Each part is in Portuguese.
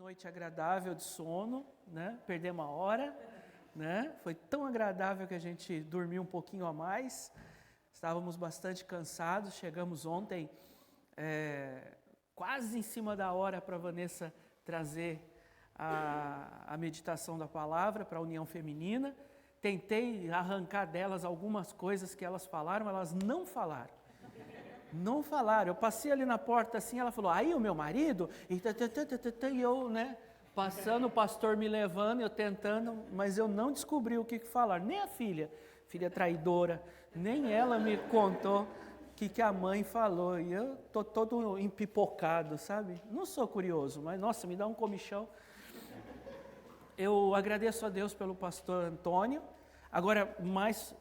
noite agradável de sono, né? Perdemos uma hora, né? Foi tão agradável que a gente dormiu um pouquinho a mais. Estávamos bastante cansados, chegamos ontem quase em cima da hora para a Vanessa trazer a meditação da palavra para a União Feminina. Tentei arrancar delas algumas coisas que elas falaram, elas não falaram. Não falaram. Eu passei ali na porta assim, ela falou, aí o meu marido, e eu, né, passando, o pastor me levando, eu tentando, mas eu não descobri o que falaram. Nem a filha traidora, nem ela me contou o que a mãe falou. E eu tô todo empipocado, sabe? Não sou curioso, mas nossa, me dá um comichão. Eu agradeço a Deus pelo pastor Antônio, agora mais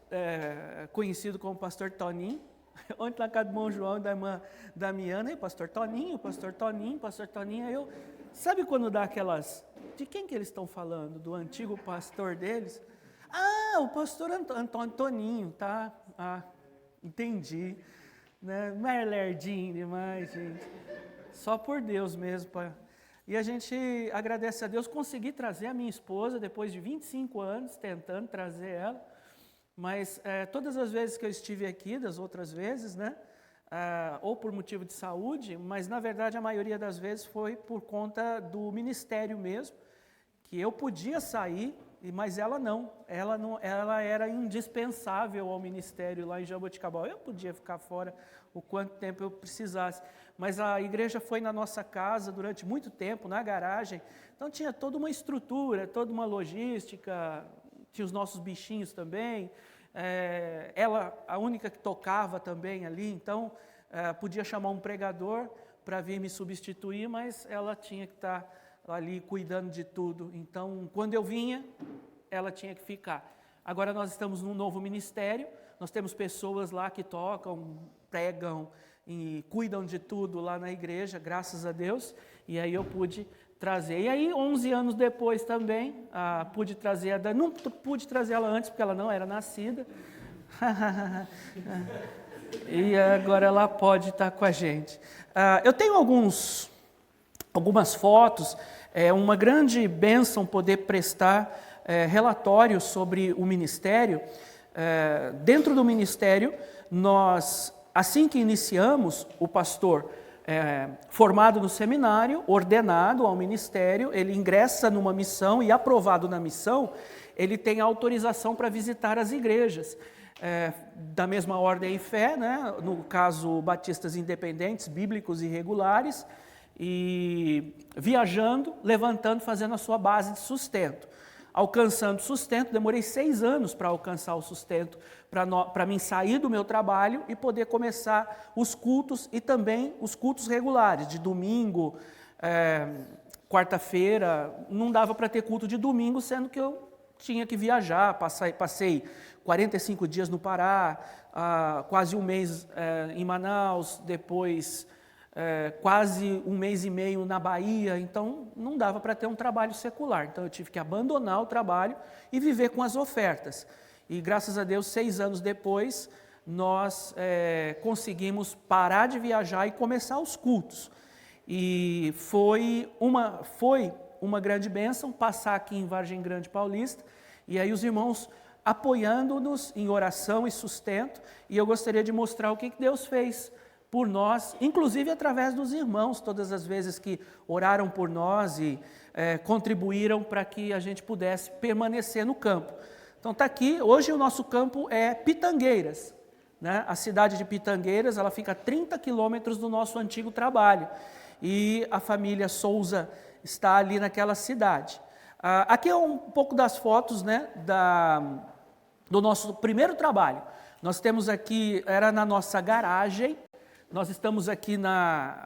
conhecido como pastor Toninho. Ontem na casa do irmão João e da irmã Damiana, e pastor Toninho, eu... Sabe quando dá aquelas... De quem que eles estão falando? Do antigo pastor deles? Ah, o pastor Toninho, tá? Ah, entendi. Né? Mais lerdinho demais, gente. Só por Deus mesmo. E a gente agradece a Deus, consegui trazer a minha esposa, depois de 25 anos, tentando trazer ela. Mas todas as vezes que eu estive aqui, das outras vezes, né, ou por motivo de saúde, mas na verdade a maioria das vezes foi por conta do ministério mesmo, que eu podia sair, mas ela não. Ela era indispensável ao ministério lá em Jaboticabal. Eu podia ficar fora o quanto tempo eu precisasse, mas a igreja foi na nossa casa durante muito tempo, na garagem, então tinha toda uma estrutura, toda uma logística. Tinha os nossos bichinhos também, ela, a única que tocava também ali, então podia chamar um pregador para vir me substituir, mas ela tinha que estar ali cuidando de tudo. Então, quando eu vinha, ela tinha que ficar. Agora nós estamos num novo ministério, nós temos pessoas lá que tocam, pregam e cuidam de tudo lá na igreja, graças a Deus, e aí eu pude trazer. E aí, 11 anos depois também, pude trazer a Dani. Não pude trazer ela antes, porque ela não era nascida. E agora ela pode estar com a gente. Eu tenho algumas fotos, uma grande bênção poder prestar relatórios sobre o ministério. Dentro do ministério, nós, assim que iniciamos, o pastor... formado no seminário, ordenado ao ministério, ele ingressa numa missão e aprovado na missão, ele tem autorização para visitar as igrejas, da mesma ordem e fé, né? No caso, batistas independentes, bíblicos e regulares, e viajando, levantando, fazendo a sua base de sustento. Alcançando sustento, demorei 6 anos para alcançar o sustento, para mim sair do meu trabalho e poder começar os cultos e também os cultos regulares, de domingo, quarta-feira. Não dava para ter culto de domingo, sendo que eu tinha que viajar, passei 45 dias no Pará, quase um mês em Manaus, depois... quase um mês e meio na Bahia, então não dava para ter um trabalho secular. Então eu tive que abandonar o trabalho e viver com as ofertas. E graças a Deus, 6 anos depois, nós conseguimos parar de viajar e começar os cultos. E foi uma grande bênção passar aqui em Vargem Grande Paulista, e aí os irmãos apoiando-nos em oração e sustento, e eu gostaria de mostrar o que Deus fez por nós, inclusive através dos irmãos, todas as vezes que oraram por nós e contribuíram para que a gente pudesse permanecer no campo. Então está aqui, hoje o nosso campo é Pitangueiras, né? A cidade de Pitangueiras, ela fica a 30 quilômetros do nosso antigo trabalho, e a família Souza está ali naquela cidade. Aqui é um pouco das fotos, né, do nosso primeiro trabalho. Nós temos aqui, era na nossa garagem. Nós estamos aqui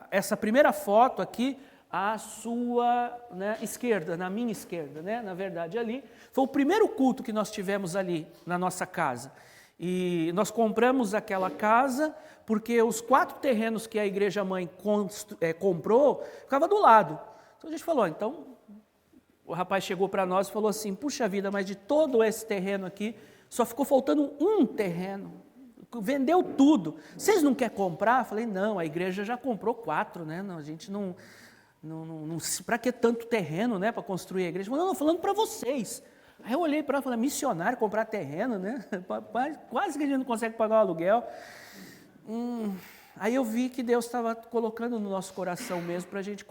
essa primeira foto aqui, à sua, né, esquerda, na minha esquerda, né, na verdade ali, foi o primeiro culto que nós tivemos ali na nossa casa. E nós compramos aquela casa porque os 4 terrenos que a igreja mãe comprou, ficava do lado. Então a gente falou, então, o rapaz chegou para nós e falou assim, puxa vida, mas de todo esse terreno aqui, só ficou faltando um terreno. Vendeu tudo. Vocês não querem comprar? Eu falei, não, a igreja já comprou 4, né? Não, a gente não... Para que tanto terreno, né, para construir a igreja? Não, falando para vocês. Aí eu olhei para ela e falei, missionário comprar terreno, né? Quase que a gente não consegue pagar o aluguel. Aí eu vi que Deus estava colocando no nosso coração mesmo para a gente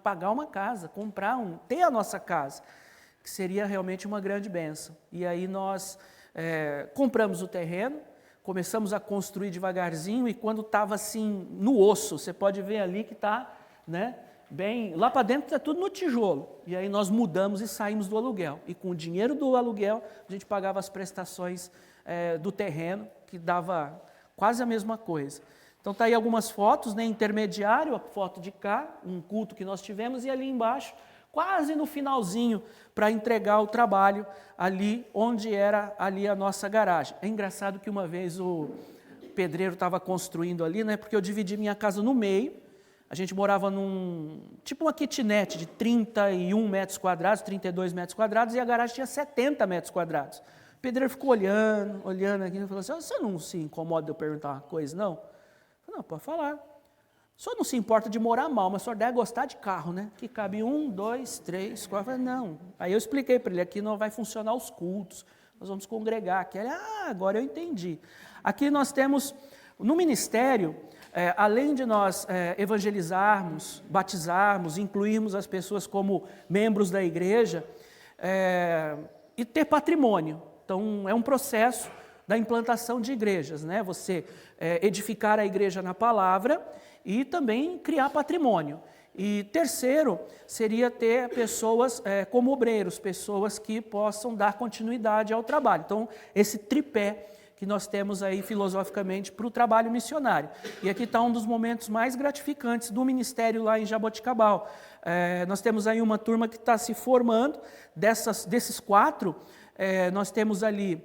pagar uma casa, ter a nossa casa, que seria realmente uma grande bênção. E aí nós compramos o terreno, começamos a construir devagarzinho, e quando estava assim no osso, você pode ver ali que está, né, bem, lá para dentro está tudo no tijolo. E aí nós mudamos e saímos do aluguel. E com o dinheiro do aluguel, a gente pagava as prestações do terreno, que dava quase a mesma coisa. Então está aí algumas fotos, né, intermediário, a foto de cá, um culto que nós tivemos, e ali embaixo, quase no finalzinho, para entregar o trabalho ali onde era ali a nossa garagem. É engraçado que uma vez o pedreiro estava construindo ali, né, porque eu dividi minha casa no meio. A gente morava tipo uma kitnet de 31 metros quadrados, 32 metros quadrados, e a garagem tinha 70 metros quadrados. O pedreiro ficou olhando aqui, e falou assim, você não se incomoda de eu perguntar uma coisa, não? Eu falei, não, pode falar. O senhor não se importa de morar mal, mas o senhor deve gostar de carro, né? Que cabe 1, 2, 3, 4, eu falei, não. Aí eu expliquei para ele, aqui não vai funcionar os cultos, nós vamos congregar aqui. Ele, agora eu entendi. Aqui nós temos, no ministério, além de nós evangelizarmos, batizarmos, incluirmos as pessoas como membros da igreja, e ter patrimônio. Então, é um processo da implantação de igrejas, né? Você edificar a igreja na palavra e também criar patrimônio. E terceiro, seria ter pessoas como obreiros, pessoas que possam dar continuidade ao trabalho. Então, esse tripé que nós temos aí filosoficamente para o trabalho missionário. E aqui está um dos momentos mais gratificantes do ministério lá em Jaboticabal. Nós temos aí uma turma que está se formando, desses 4, nós temos ali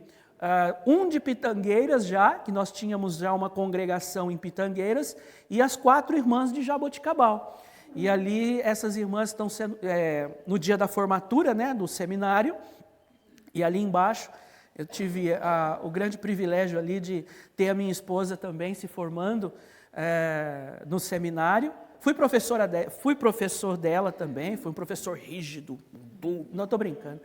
um de Pitangueiras já, que nós tínhamos já uma congregação em Pitangueiras, e as 4 irmãs de Jaboticabal. E ali essas irmãs estão sendo, no dia da formatura, né, do seminário, e ali embaixo eu tive o grande privilégio ali de ter a minha esposa também se formando no seminário. Fui professor dela também, fui um professor rígido, não estou brincando,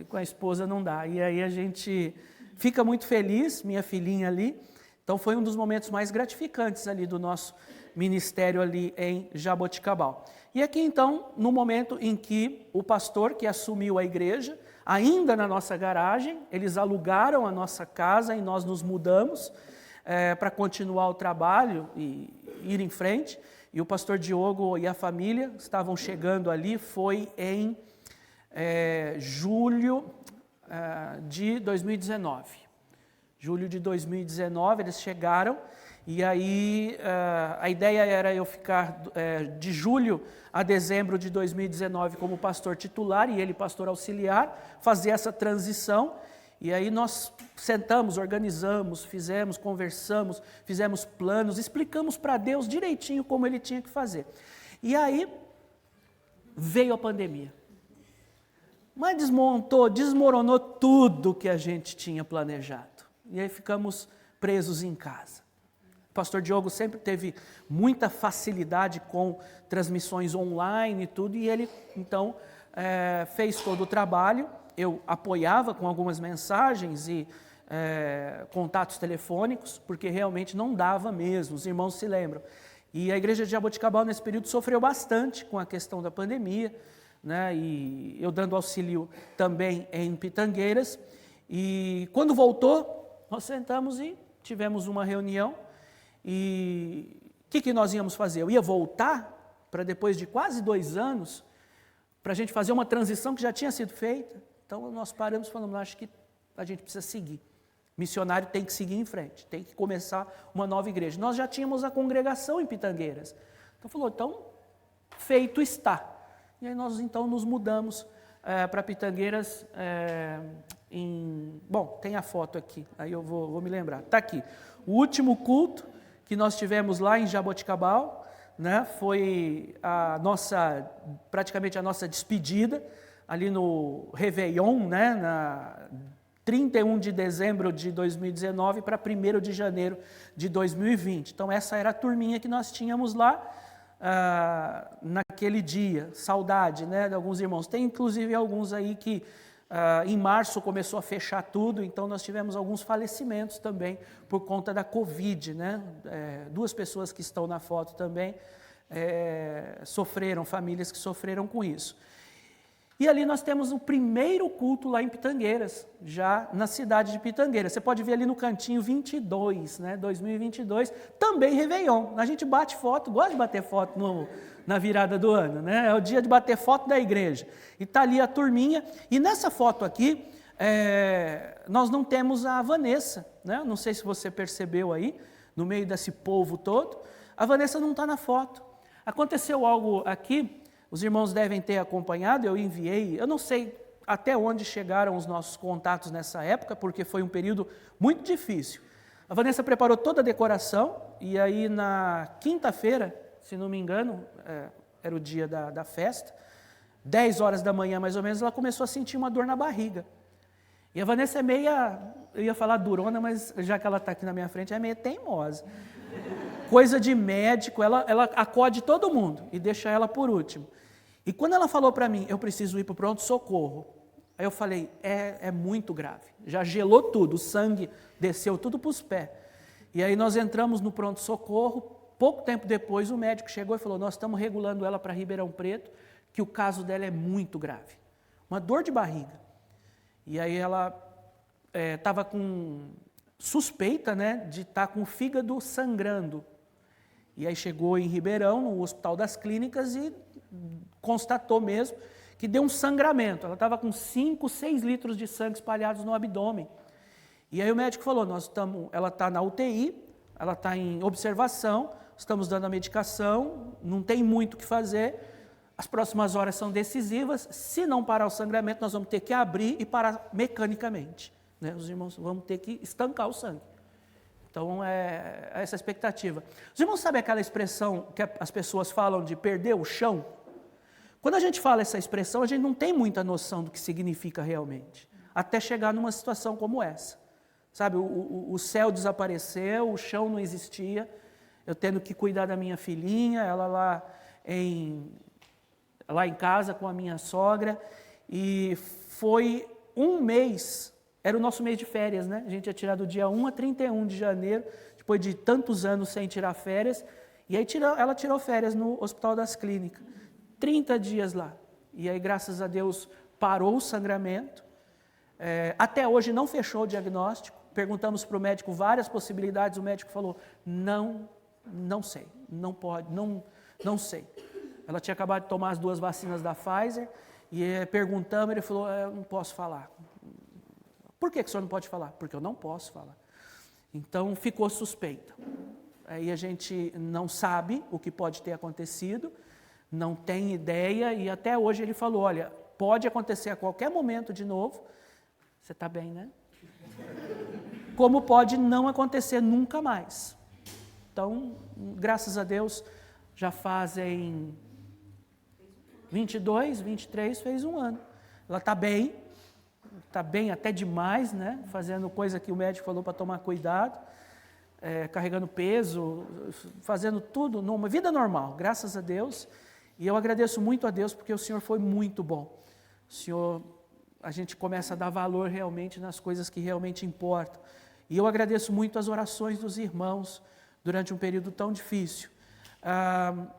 com a esposa não dá. E aí a gente fica muito feliz, minha filhinha ali. Então foi um dos momentos mais gratificantes ali do nosso ministério ali em Jaboticabal. E aqui então, no momento em que o pastor que assumiu a igreja, ainda na nossa garagem, eles alugaram a nossa casa e nós nos mudamos para continuar o trabalho e ir em frente. E o pastor Diogo e a família estavam chegando ali, foi em julho de 2019. Julho de 2019 eles chegaram, e aí a ideia era eu ficar de julho a dezembro de 2019 como pastor titular e ele pastor auxiliar, fazer essa transição. E aí nós sentamos, organizamos, conversamos, fizemos planos, explicamos para Deus direitinho como Ele tinha que fazer. E aí veio a pandemia. Mas desmoronou tudo que a gente tinha planejado. E aí ficamos presos em casa. O pastor Diogo sempre teve muita facilidade com transmissões online e tudo, e ele então fez todo o trabalho. Eu apoiava com algumas mensagens e contatos telefônicos, porque realmente não dava mesmo, os irmãos se lembram. E a igreja de Jaboticabal nesse período sofreu bastante com a questão da pandemia, né? E eu dando auxílio também em Pitangueiras. E quando voltou, nós sentamos e tivemos uma reunião. E o que nós íamos fazer? Eu ia voltar para depois de quase 2 anos, para a gente fazer uma transição que já tinha sido feita. Então nós paramos e falamos, acho que a gente precisa seguir. Missionário tem que seguir em frente, tem que começar uma nova igreja. Nós já tínhamos a congregação em Pitangueiras. Então falou, então feito está. E aí nós então nos mudamos para Pitangueiras Bom, tem a foto aqui, aí eu vou me lembrar. Está aqui. O último culto que nós tivemos lá em Jaboticabal, né, foi praticamente a nossa despedida, ali no Réveillon, né, na 31 de dezembro de 2019 para 1º de janeiro de 2020. Então essa era a turminha que nós tínhamos lá, naquele dia, saudade, né, de alguns irmãos. Tem inclusive alguns aí que em março começou a fechar tudo, então nós tivemos alguns falecimentos também por conta da Covid, né? 2 pessoas que estão na foto também sofreram, famílias que sofreram com isso. E ali nós temos o primeiro culto lá em Pitangueiras, já na cidade de Pitangueiras. Você pode ver ali no cantinho 22, né, 2022, também Réveillon. A gente bate foto, gosta de bater foto na virada do ano, né? É o dia de bater foto da igreja. E está ali a turminha. E nessa foto aqui, nós não temos a Vanessa, né? Não sei se você percebeu aí, no meio desse povo todo. A Vanessa não está na foto. Aconteceu algo aqui. Os irmãos devem ter acompanhado, eu enviei, eu não sei até onde chegaram os nossos contatos nessa época, porque foi um período muito difícil. A Vanessa preparou toda a decoração, e aí na quinta-feira, se não me engano, era o dia da festa, 10 horas da manhã mais ou menos, ela começou a sentir uma dor na barriga. E a Vanessa é meia, eu ia falar durona, mas já que ela está aqui na minha frente, é meio teimosa. Coisa de médico, ela acode todo mundo e deixa ela por último. E quando ela falou para mim, eu preciso ir para o pronto-socorro, aí eu falei, é muito grave, já gelou tudo, o sangue desceu tudo para os pés. E aí nós entramos no pronto-socorro, pouco tempo depois o médico chegou e falou, nós estamos regulando ela para Ribeirão Preto, que o caso dela é muito grave, uma dor de barriga. E aí ela estava com suspeita, né, de estar com o fígado sangrando. E aí chegou em Ribeirão, no Hospital das Clínicas, e constatou mesmo que deu um sangramento. Ela estava com 5, 6 litros de sangue espalhados no abdômen. E aí o médico falou, ela está na UTI, ela está em observação, estamos dando a medicação, não tem muito o que fazer, as próximas horas são decisivas, se não parar o sangramento, nós vamos ter que abrir e parar mecanicamente. Né? Os irmãos vão ter que estancar o sangue. Então, é essa a expectativa. Os irmãos sabem aquela expressão que as pessoas falam de perder o chão? Quando a gente fala essa expressão, a gente não tem muita noção do que significa realmente, até chegar numa situação como essa. Sabe, o céu desapareceu, o chão não existia, eu tendo que cuidar da minha filhinha, ela lá em casa com a minha sogra, e foi um mês. Era o nosso mês de férias, né? A gente ia tirar do dia 1 a 31 de janeiro, depois de tantos anos sem tirar férias. E aí ela tirou férias no Hospital das Clínicas. 30 dias lá. E aí, graças a Deus, parou o sangramento. Até hoje não fechou o diagnóstico. Perguntamos para o médico várias possibilidades. O médico falou, não sei, não pode, não sei. Ela tinha acabado de tomar as 2 vacinas da Pfizer. E perguntamos, ele falou, eu não posso falar. Por que o senhor não pode falar? Porque eu não posso falar. Então, ficou suspeita. Aí a gente não sabe o que pode ter acontecido, não tem ideia, e até hoje ele falou, olha, pode acontecer a qualquer momento de novo, você está bem, né? Como pode não acontecer nunca mais. Então, graças a Deus, já fazem 22, 23, fez um ano. Ela está bem até demais, né? Fazendo coisa que o médico falou para tomar cuidado, carregando peso, fazendo tudo numa vida normal, graças a Deus. E eu agradeço muito a Deus porque o Senhor foi muito bom. O Senhor, a gente começa a dar valor realmente nas coisas que realmente importam. E eu agradeço muito as orações dos irmãos durante um período tão difícil.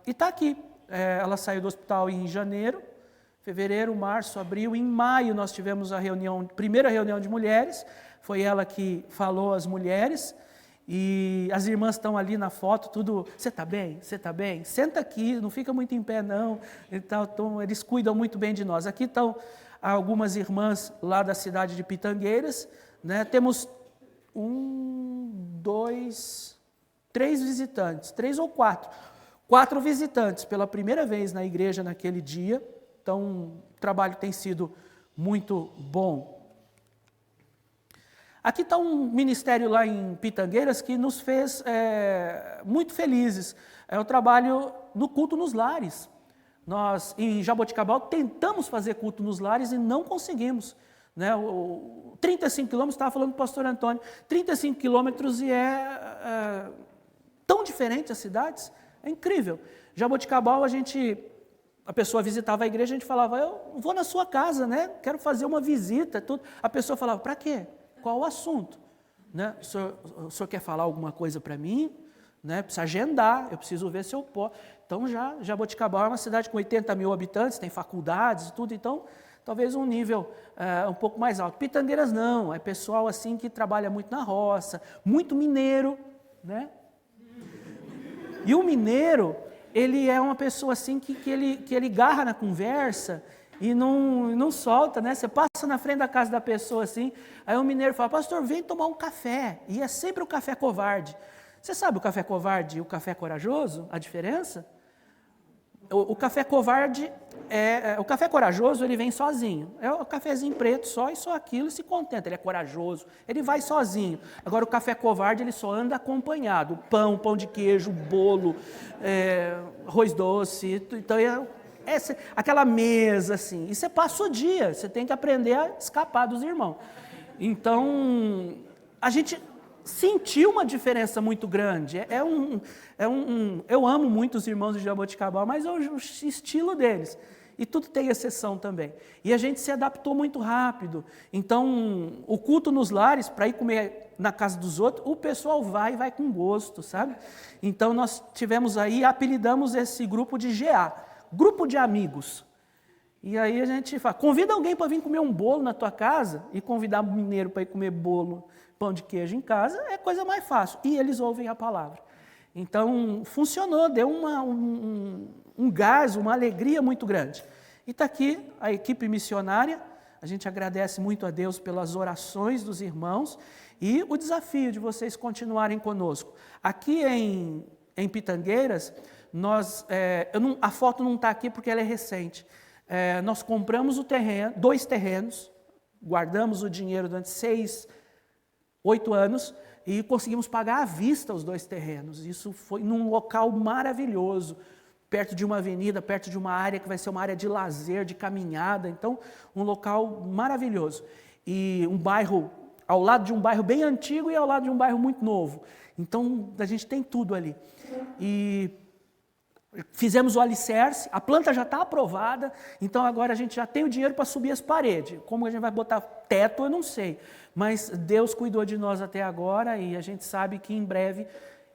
E está aqui, ela saiu do hospital em janeiro, fevereiro, março, abril, em maio nós tivemos a primeira reunião de mulheres, foi ela que falou às mulheres, e as irmãs estão ali na foto, tudo, você está bem? Você está bem? Senta aqui, não fica muito em pé não, então, eles cuidam muito bem de nós. Aqui estão algumas irmãs lá da cidade de Pitangueiras, né? Temos 3 visitantes, 3 ou 4 visitantes pela primeira vez na igreja naquele dia. Então, o trabalho tem sido muito bom. Aqui está um ministério lá em Pitangueiras que nos fez muito felizes. É o trabalho no culto nos lares. Nós, em Jaboticabal, tentamos fazer culto nos lares e não conseguimos. Né? 35 quilômetros, estava falando com o pastor Antônio, 35 quilômetros e tão diferente as cidades. É incrível. Jaboticabal, a pessoa visitava a igreja, a gente falava, eu vou na sua casa, né? Quero fazer uma visita, tudo. A pessoa falava, para quê? Qual o assunto? Né? O senhor quer falar alguma coisa para mim? Né? Precisa agendar, eu preciso ver se eu posso. Então, Jaboticabal é uma cidade com 80 mil habitantes, tem faculdades e tudo, então, talvez um nível um pouco mais alto. Pitangueiras não, é pessoal assim que trabalha muito na roça, muito mineiro, né? E o mineiro, ele é uma pessoa assim que ele garra na conversa e não solta, né? Você passa na frente da casa da pessoa assim, aí o mineiro fala, pastor, vem tomar um café, e é sempre o café covarde. Você sabe o café covarde e o café corajoso, a diferença? O café covarde, o café corajoso, ele vem sozinho. É o cafezinho preto só e só aquilo e se contenta. Ele é corajoso, ele vai sozinho. Agora o café covarde, ele só anda acompanhado. Pão de queijo, bolo, arroz doce. Então aquela mesa assim. E você passa o dia, você tem que aprender a escapar dos irmãos. Então, a gente sentiu uma diferença muito grande. Eu amo muito os irmãos de Jaboticabal, mas é o estilo deles. E tudo tem exceção também. E a gente se adaptou muito rápido. Então, o culto nos lares, para ir comer na casa dos outros, o pessoal vai com gosto, sabe? Então, nós tivemos aí, apelidamos esse grupo de GA, Grupo de Amigos. E aí a gente fala, convida alguém para vir comer um bolo na tua casa e convidar o mineiro para ir comer bolo, pão de queijo em casa, é coisa mais fácil. E eles ouvem a palavra. Então, funcionou, deu um gás, uma alegria muito grande. E está aqui a equipe missionária, a gente agradece muito a Deus pelas orações dos irmãos e o desafio de vocês continuarem conosco. Aqui em Pitangueiras, a foto não está aqui porque ela é recente. Nós compramos o terreno, 2 terrenos, guardamos o dinheiro durante 8 anos e conseguimos pagar à vista os 2 terrenos. Isso foi num local maravilhoso, perto de uma avenida, perto de uma área que vai ser uma área de lazer, de caminhada. Então, um local maravilhoso. E um bairro, ao lado de um bairro bem antigo e ao lado de um bairro muito novo. Então, a gente tem tudo ali. E fizemos o alicerce, a planta já está aprovada, então agora a gente já tem o dinheiro para subir as paredes. Como a gente vai botar teto, eu não sei. Mas Deus cuidou de nós até agora e a gente sabe que em breve...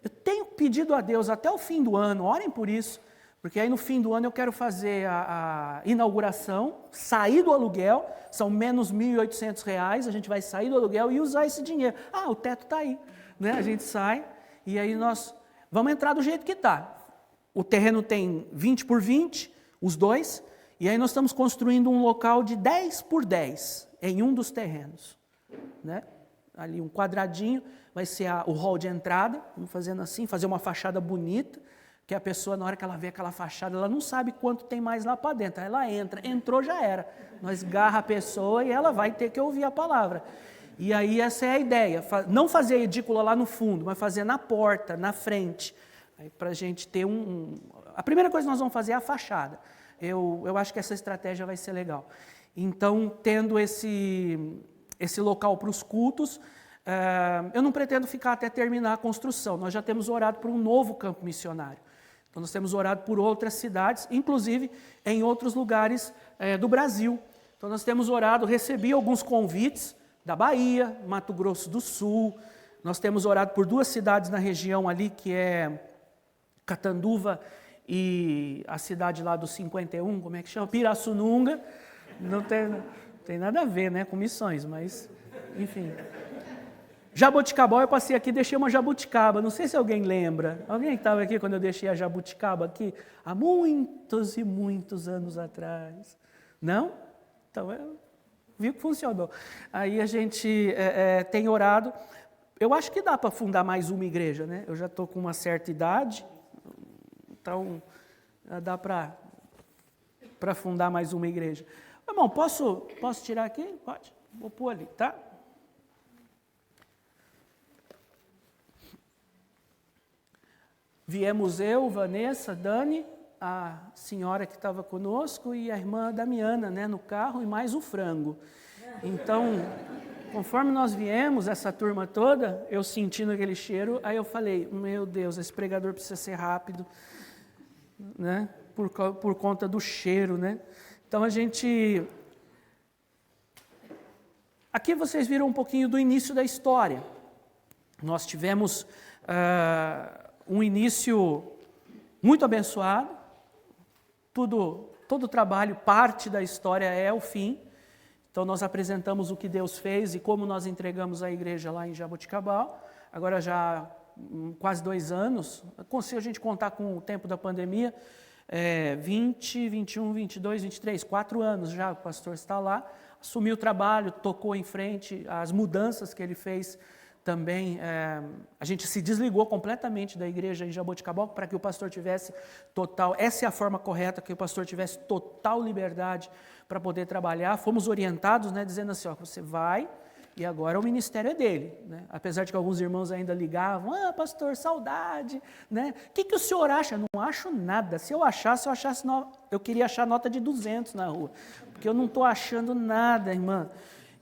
Eu tenho pedido a Deus até o fim do ano, orem por isso, porque aí no fim do ano eu quero fazer a inauguração, sair do aluguel, são menos R$1.800, a gente vai sair do aluguel e usar esse dinheiro. O teto está aí, né? A gente sai e aí nós vamos entrar do jeito que está. O terreno tem 20 por 20, os 2, e aí nós estamos construindo um local de 10 por 10 em um dos terrenos. Né? Ali um quadradinho, vai ser o hall de entrada, vamos fazendo assim, fazer uma fachada bonita, que a pessoa, na hora que ela vê aquela fachada, ela não sabe quanto tem mais lá para dentro. Aí ela entrou já era. Nós garra a pessoa e ela vai ter que ouvir a palavra. E aí essa é a ideia, não fazer a edícula lá no fundo, mas fazer na porta, na frente. Para a gente ter A primeira coisa que nós vamos fazer é a fachada. Eu acho que essa estratégia vai ser legal. Então, tendo esse local para os cultos, eu não pretendo ficar até terminar a construção. Nós já temos orado por um novo campo missionário. Então, nós temos orado por outras cidades, inclusive em outros lugares do Brasil. Então, nós temos orado, recebi alguns convites da Bahia, Mato Grosso do Sul. Nós temos orado por 2 cidades na região ali, que é Catanduva e a cidade lá do 51, como é que chama? Pirassununga. Não tem nada a ver, né, com missões, mas, enfim. Jaboticabal, eu passei aqui e deixei uma jabuticaba, não sei se alguém lembra. Alguém estava aqui quando eu deixei a jabuticaba aqui? Há muitos e muitos anos atrás. Não? Então, eu vi que funcionou. Aí a gente tem orado. Eu acho que dá para fundar mais uma igreja, né? Eu já estou com uma certa idade, então dá para fundar mais uma igreja. Irmão, posso tirar aqui? Pode. Vou pôr ali, tá? Viemos eu, Vanessa, Dani, a senhora que estava conosco e a irmã Damiana, né, no carro e mais o frango. Então, conforme nós viemos, essa turma toda, eu sentindo aquele cheiro, aí eu falei, meu Deus, esse pregador precisa ser rápido, né? Por conta do cheiro, né? Então aqui vocês viram um pouquinho do início da história. Nós tivemos um início muito abençoado. Todo o trabalho, parte da história é o fim. Então nós apresentamos o que Deus fez e como nós entregamos a igreja lá em Jaboticabal. Agora já quase 2 anos, se a gente contar com o tempo da pandemia, 20, 21, 22, 23, 4 anos já o pastor está lá, assumiu o trabalho, tocou em frente, as mudanças que ele fez também, a gente se desligou completamente da igreja em Jaboticabal para que o pastor tivesse total, essa é a forma correta, que o pastor tivesse total liberdade para poder trabalhar. Fomos orientados, né, dizendo assim, ó, você vai e agora o ministério é dele, né? Apesar de que alguns irmãos ainda ligavam, pastor, saudade, né? O que o senhor acha? Não acho nada. Se eu achasse, eu queria achar nota de 200 na rua, porque eu não estou achando nada, irmã.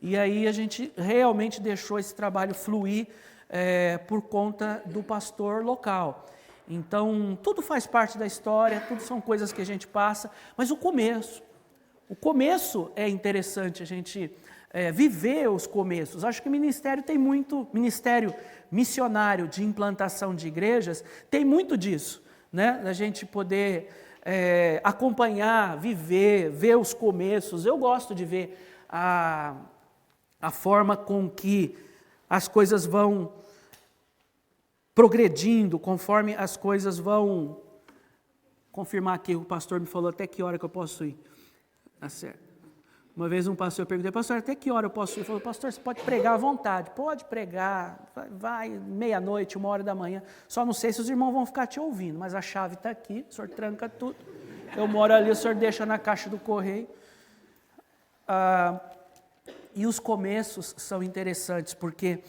E aí a gente realmente deixou esse trabalho fluir por conta do pastor local. Então, tudo faz parte da história, tudo são coisas que a gente passa, mas o começo é interessante a gente viver os começos. Acho que o ministério tem muito, ministério missionário de implantação de igrejas, tem muito disso, né? A gente poder acompanhar, ver os começos. Eu gosto de ver a forma com que as coisas vão progredindo, conforme as coisas vão... Confirmar aqui, o pastor me falou até que hora que eu posso ir. Tá certo. Uma vez um pastor perguntou, pastor, até que hora eu posso ir? Ele falou, pastor, você pode pregar à vontade. Pode pregar, vai 12:00, 1h da manhã. Só não sei se os irmãos vão ficar te ouvindo, mas a chave está aqui, o senhor tranca tudo. Eu moro ali, o senhor deixa na caixa do correio. E os começos são interessantes, porque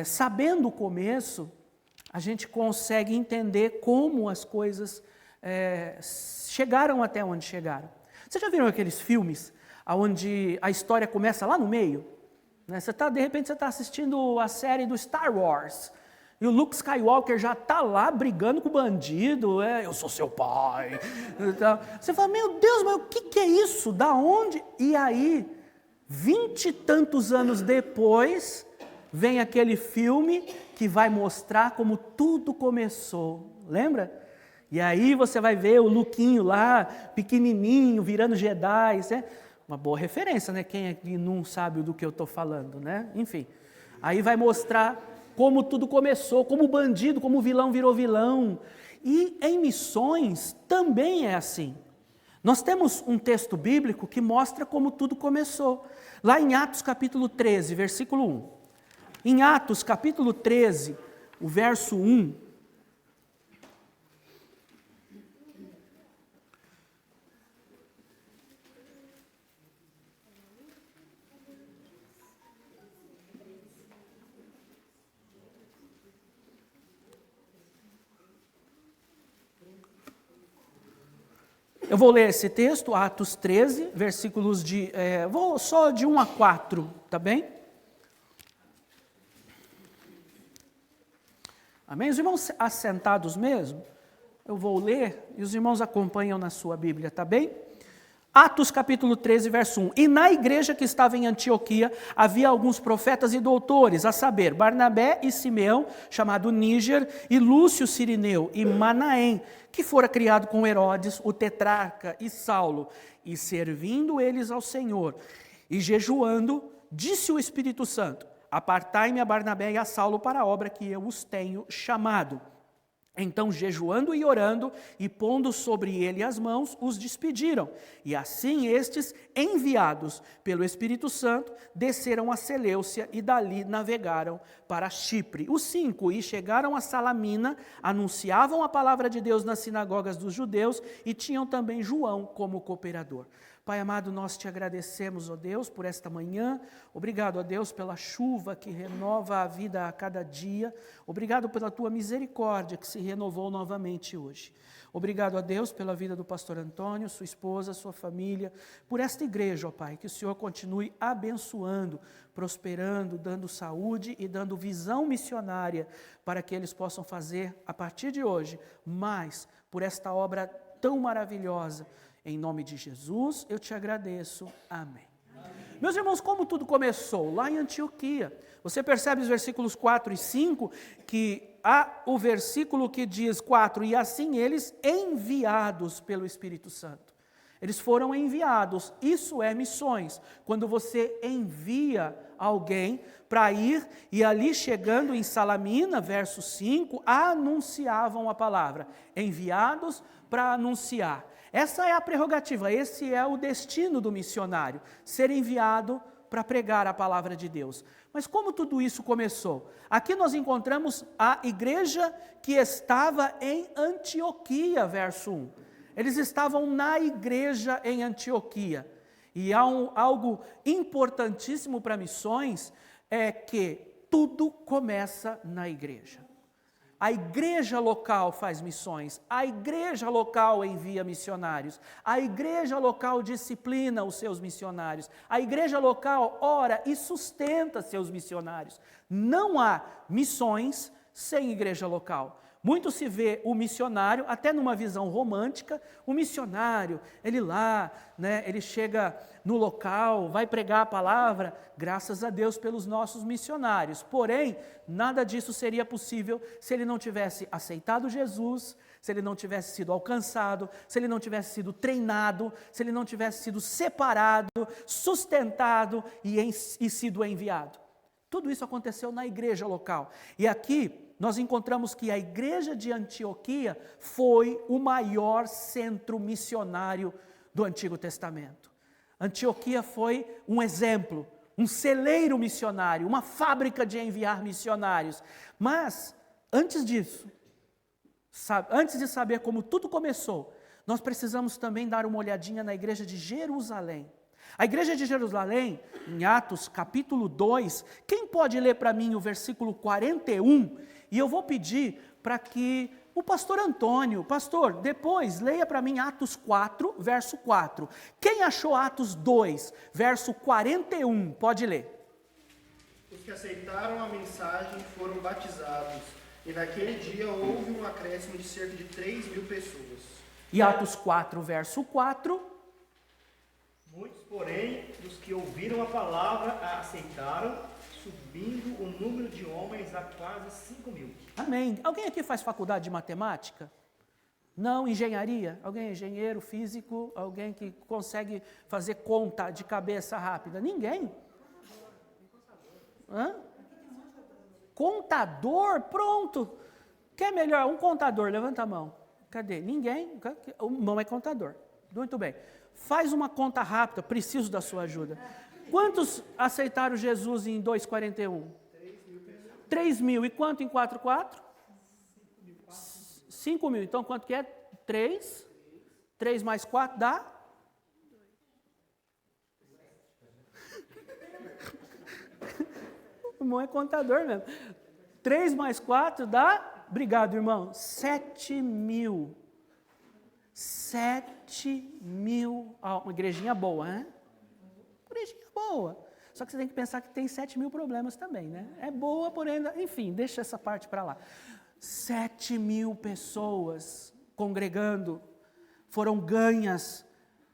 sabendo o começo, a gente consegue entender como as coisas chegaram até onde chegaram. Vocês já viram aqueles filmes onde a história começa lá no meio? Né? De repente você está assistindo a série do Star Wars, e o Luke Skywalker já está lá brigando com o bandido, eu sou seu pai. Então, você fala, meu Deus, mas o que é isso? Da onde? E aí, 20 e tantos anos depois, vem aquele filme que vai mostrar como tudo começou. Lembra? E aí você vai ver o Luquinho lá, pequenininho, virando Jedi. Uma boa referência, né? Quem aqui não sabe do que eu estou falando, né? Enfim, aí vai mostrar como tudo começou, como o bandido, como o vilão virou vilão. E em missões também é assim. Nós temos um texto bíblico que mostra como tudo começou. Lá em Atos capítulo 13, versículo 1. Em Atos capítulo 13, o verso 1. Eu vou ler esse texto, Atos 13, versículos vou só de 1 a 4, tá bem? Amém? Os irmãos assentados mesmo, eu vou ler e os irmãos acompanham na sua Bíblia, tá bem? Atos capítulo 13, verso 1. E na igreja que estava em Antioquia, havia alguns profetas e doutores, a saber, Barnabé e Simeão, chamado Níger, e Lúcio Cirineu, e Manaém, que fora criado com Herodes, o tetrarca, e Saulo. E servindo eles ao Senhor, e jejuando, disse o Espírito Santo, apartai-me a Barnabé e a Saulo para a obra que eu os tenho chamado. Então, jejuando e orando, e pondo sobre ele as mãos, os despediram. E assim estes, enviados pelo Espírito Santo, desceram a Seleucia e dali navegaram para Chipre. Os 5, e chegaram a Salamina, anunciavam a palavra de Deus nas sinagogas dos judeus, e tinham também João como cooperador. Pai amado, nós te agradecemos, ó Deus, por esta manhã. Obrigado, ó Deus, pela chuva que renova a vida a cada dia. Obrigado pela tua misericórdia que se renovou novamente hoje. Obrigado a Deus pela vida do pastor Antônio, sua esposa, sua família, por esta igreja, ó Pai, que o Senhor continue abençoando, prosperando, dando saúde e dando visão missionária para que eles possam fazer, a partir de hoje, mais por esta obra tão maravilhosa. Em nome de Jesus, eu te agradeço. Amém. Meus irmãos, como tudo começou? Lá em Antioquia. Você percebe os versículos 4 e 5, que há o versículo que diz 4, e assim eles enviados pelo Espírito Santo. Eles foram enviados, isso é missões. Quando você envia alguém para ir, e ali chegando em Salamina, verso 5, anunciavam a palavra. Enviados para anunciar. Essa é a prerrogativa, esse é o destino do missionário, ser enviado para pregar a palavra de Deus. Mas como tudo isso começou? Aqui nós encontramos a igreja que estava em Antioquia, verso 1. Eles estavam na igreja em Antioquia. E há algo importantíssimo para missões, é que tudo começa na igreja. A igreja local faz missões, a igreja local envia missionários, a igreja local disciplina os seus missionários, a igreja local ora e sustenta seus missionários. Não há missões sem igreja local. Muito se vê o missionário, até numa visão romântica, o missionário, ele lá, ele chega no local, vai pregar a palavra, graças a Deus pelos nossos missionários. Porém, nada disso seria possível se ele não tivesse aceitado Jesus, se ele não tivesse sido alcançado, se ele não tivesse sido treinado, se ele não tivesse sido separado, sustentado e sido enviado. Tudo isso aconteceu na igreja local. E aqui nós encontramos que a igreja de Antioquia foi o maior centro missionário do Antigo Testamento. Antioquia foi um exemplo, um celeiro missionário, uma fábrica de enviar missionários. Mas, antes disso, antes de saber como tudo começou, nós precisamos também dar uma olhadinha na igreja de Jerusalém. A igreja de Jerusalém, em Atos capítulo 2, quem pode ler para mim o versículo 41? E eu vou pedir para que o pastor Antônio, pastor, depois leia para mim Atos 4, verso 4. Quem achou Atos 2, verso 41? Pode ler. Os que aceitaram a mensagem foram batizados, e naquele dia houve um acréscimo de cerca de 3.000 pessoas. E Atos 4, verso 4. Muitos, porém, dos que ouviram a palavra a aceitaram, subindo o número de homens a quase 5.000. Amém. Alguém aqui faz faculdade de matemática? Não, engenharia? Alguém é engenheiro, físico? Alguém que consegue fazer conta de cabeça rápida? Ninguém? Hã? Contador? Pronto. Quer melhor? Um contador, levanta a mão. Cadê? Ninguém? Não é contador. Muito bem. Faz uma conta rápida, preciso da sua ajuda. Quantos aceitaram Jesus em 2,41? 3.000. E quanto em 4,4? 5.000. Então, quanto que é? 3. 3 mais 4 dá? O irmão é contador mesmo. 3 mais 4 dá? Obrigado, irmão. 7.000. 7.000. Uma igrejinha boa, né? Igrejinha boa. Só que você tem que pensar que tem 7.000 problemas também, né? É boa, porém, enfim, deixa essa parte para lá. 7.000 pessoas congregando, foram ganhas.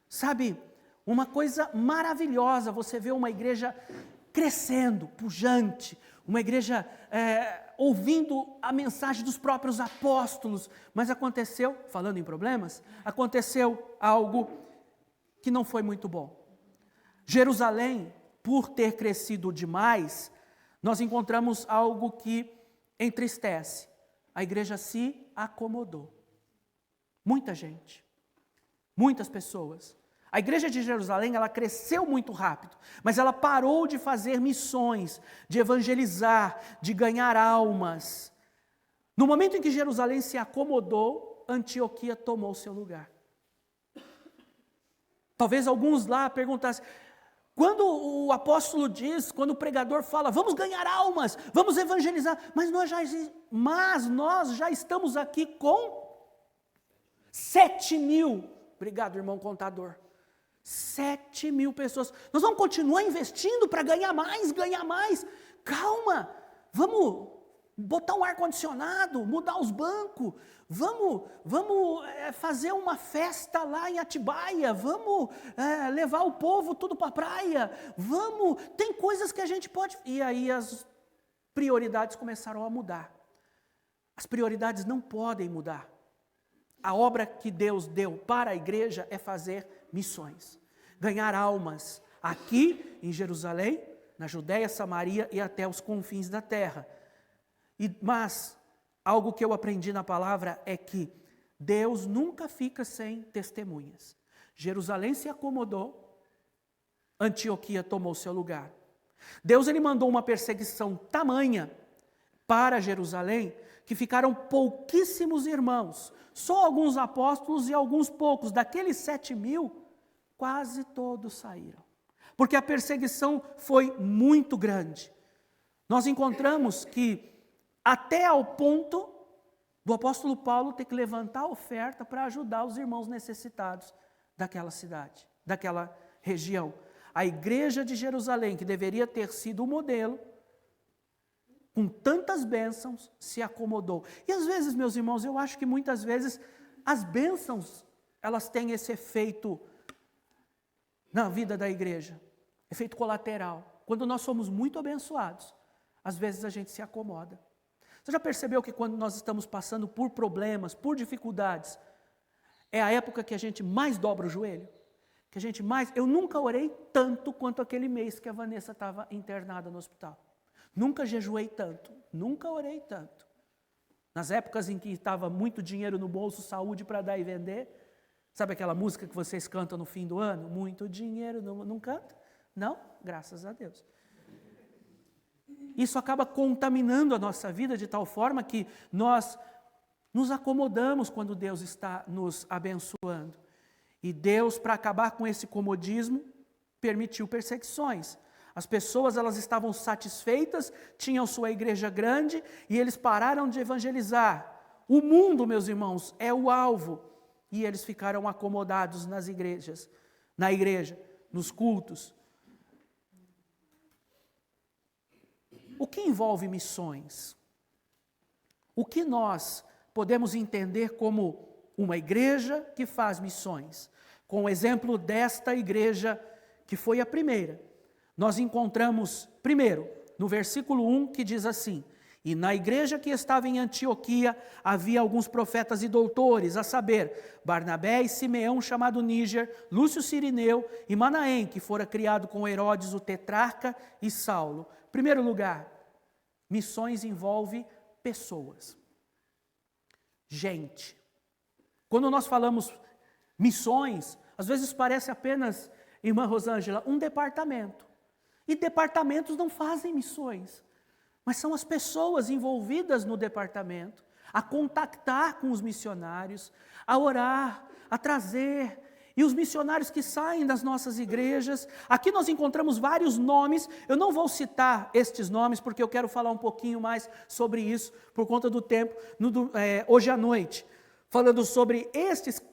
Sabe, uma coisa maravilhosa, você vê uma igreja crescendo, pujante, uma igreja ouvindo a mensagem dos próprios apóstolos. Mas aconteceu, falando em problemas, aconteceu algo que não foi muito bom. Jerusalém, por ter crescido demais, nós encontramos algo que entristece. A igreja se acomodou. Muita gente, muitas pessoas. A igreja de Jerusalém, ela cresceu muito rápido, mas ela parou de fazer missões, de evangelizar, de ganhar almas. No momento em que Jerusalém se acomodou, Antioquia tomou seu lugar. Talvez alguns lá perguntassem, quando o apóstolo diz, quando o pregador fala, vamos ganhar almas, vamos evangelizar, mas nós já estamos aqui com 7.000. Obrigado, irmão contador. 7.000 pessoas. Nós vamos continuar investindo para ganhar mais. Calma, vamos botar um ar-condicionado, mudar os bancos, vamos fazer uma festa lá em Atibaia, vamos levar o povo tudo para a praia, tem coisas que a gente pode... E aí as prioridades começaram a mudar. As prioridades não podem mudar. A obra que Deus deu para a igreja é fazer missões, ganhar almas aqui em Jerusalém, na Judéia, Samaria e até os confins da terra. Mas algo que eu aprendi na palavra é que Deus nunca fica sem testemunhas. Jerusalém se acomodou, Antioquia tomou seu lugar. Deus ele mandou uma perseguição tamanha para Jerusalém que ficaram pouquíssimos irmãos, só alguns apóstolos e alguns poucos. Daqueles 7.000, quase todos saíram, porque a perseguição foi muito grande. Nós encontramos que até ao ponto do apóstolo Paulo ter que levantar a oferta para ajudar os irmãos necessitados daquela cidade, daquela região. A igreja de Jerusalém, que deveria ter sido o modelo, com tantas bênçãos, se acomodou. E às vezes, meus irmãos, eu acho que muitas vezes as bênçãos, elas têm esse efeito na vida da igreja, efeito colateral. Quando nós somos muito abençoados, às vezes a gente se acomoda. Você já percebeu que quando nós estamos passando por problemas, por dificuldades, é a época que a gente mais dobra o joelho? Que a gente mais... Eu nunca orei tanto quanto aquele mês que a Vanessa estava internada no hospital. Nunca jejuei tanto, nunca orei tanto. Nas épocas em que estava muito dinheiro no bolso, saúde para dar e vender, sabe aquela música que vocês cantam no fim do ano? Muito dinheiro, não canta? Não? Graças a Deus. Isso acaba contaminando a nossa vida de tal forma que nós nos acomodamos quando Deus está nos abençoando. E Deus, para acabar com esse comodismo, permitiu perseguições. As pessoas, elas estavam satisfeitas, tinham sua igreja grande e eles pararam de evangelizar. O mundo, meus irmãos, é o alvo. E eles ficaram acomodados nas igrejas, na igreja, nos cultos. O que envolve missões? O que nós podemos entender como uma igreja que faz missões? Com o exemplo desta igreja, que foi a primeira, nós encontramos, primeiro, no versículo 1, que diz assim: e na igreja que estava em Antioquia havia alguns profetas e doutores, a saber, Barnabé e Simeão, chamado Níger, Lúcio Cirineu e Manaém, que fora criado com Herodes o tetrarca, e Saulo. Primeiro lugar, missões envolve pessoas, gente. Quando nós falamos missões, às vezes parece apenas, irmã Rosângela, um departamento. E departamentos não fazem missões, mas são as pessoas envolvidas no departamento, a contactar com os missionários, a orar, a trazer. E os missionários que saem das nossas igrejas, aqui nós encontramos vários nomes. Eu não vou citar estes nomes, porque eu quero falar um pouquinho mais sobre isso, por conta do tempo, hoje à noite. Falando sobre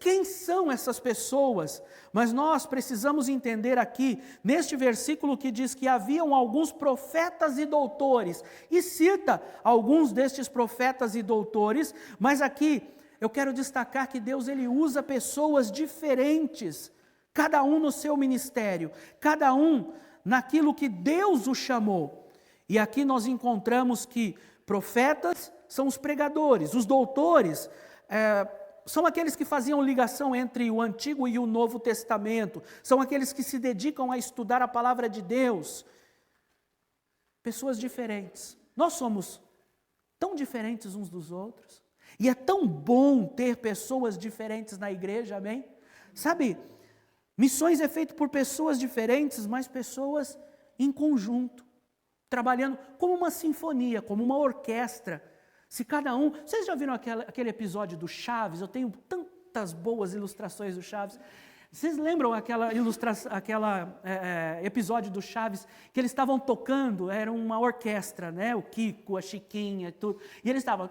quem são essas pessoas, mas nós precisamos entender aqui, neste versículo que diz que haviam alguns profetas e doutores, e cita alguns destes profetas e doutores, mas aqui eu quero destacar que Deus ele usa pessoas diferentes, cada um no seu ministério, cada um naquilo que Deus o chamou. E aqui nós encontramos que profetas são os pregadores, os doutores são aqueles que faziam ligação entre o Antigo e o Novo Testamento, são aqueles que se dedicam a estudar a palavra de Deus. Pessoas diferentes. Nós somos tão diferentes uns dos outros, e é tão bom ter pessoas diferentes na igreja, amém? Sabe, missões é feito por pessoas diferentes, mas pessoas em conjunto, trabalhando como uma sinfonia, como uma orquestra. Se cada um... Vocês já viram aquele episódio do Chaves? Eu tenho tantas boas ilustrações do Chaves. Vocês lembram episódio do Chaves que eles estavam tocando? Era uma orquestra, né? O Kiko, a Chiquinha, tudo. E eles estavam...